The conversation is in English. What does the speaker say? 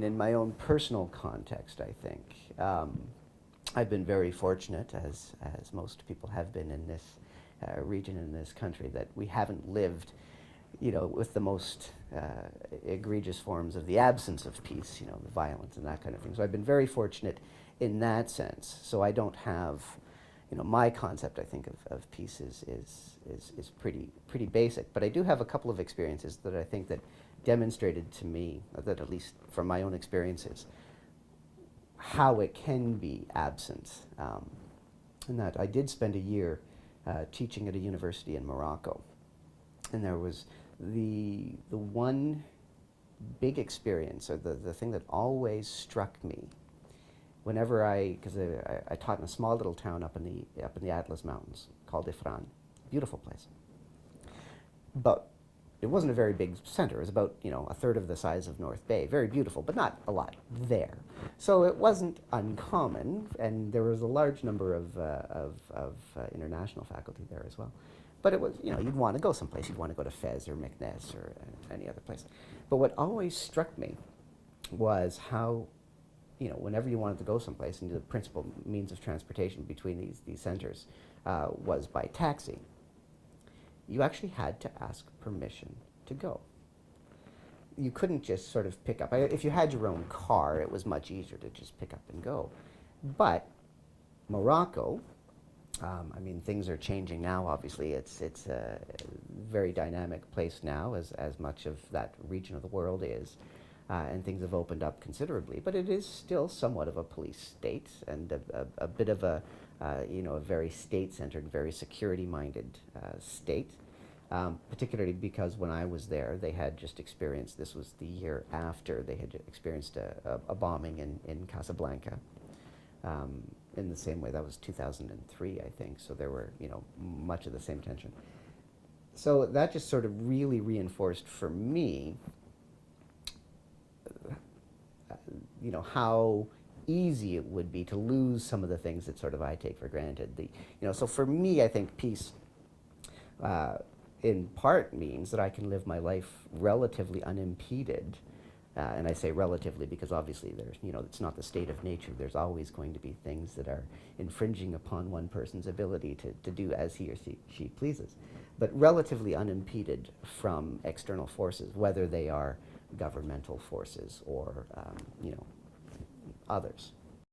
In my own personal context, I think, I've been very fortunate, as most people have been in this region, in this country, that we haven't lived, with the most egregious forms of the absence of peace, the violence and that kind of thing. So I've been very fortunate in that sense. So I don't have, my concept, I think, of peace is pretty basic. But I do have a couple of experiences that I think that demonstrated to me, that at least from my own experiences, how it can be absent. And that I did spend a year teaching at a university in Morocco. And there was the one big experience, or the thing that always struck me whenever because I taught in a small little town up in the Atlas Mountains called Ifran, beautiful place. But it wasn't a very big center. It was about, a third of the size of North Bay. Very beautiful, but not a lot there. So it wasn't uncommon, and there was a large number of international faculty there as well. But it was, you'd want to go someplace. You'd want to go to Fez or Meknes or any other place. But what always struck me was how, whenever you wanted to go someplace, and the principal means of transportation between these centers was by taxi, you actually had to ask permission to go. You couldn't just sort of pick up. If you had your own car, it was much easier to just pick up and go. But Morocco, things are changing now, obviously. It's a very dynamic place now, as much of that region of the world is. And things have opened up considerably. But it is still somewhat of a police state, and a bit of a very state-centered, very security-minded state, particularly because when I was there, they had just experienced, this was the year after, they had experienced a bombing in Casablanca. In the same way, that was 2003, I think, so there were, much of the same tension. So that just sort of really reinforced for me, how easy it would be to lose some of the things that sort of I take for granted. So for me, I think peace in part means that I can live my life relatively unimpeded. And I say relatively because obviously there's, it's not the state of nature. There's always going to be things that are infringing upon one person's ability to do as he or she pleases. But relatively unimpeded from external forces, whether they are governmental forces or, others.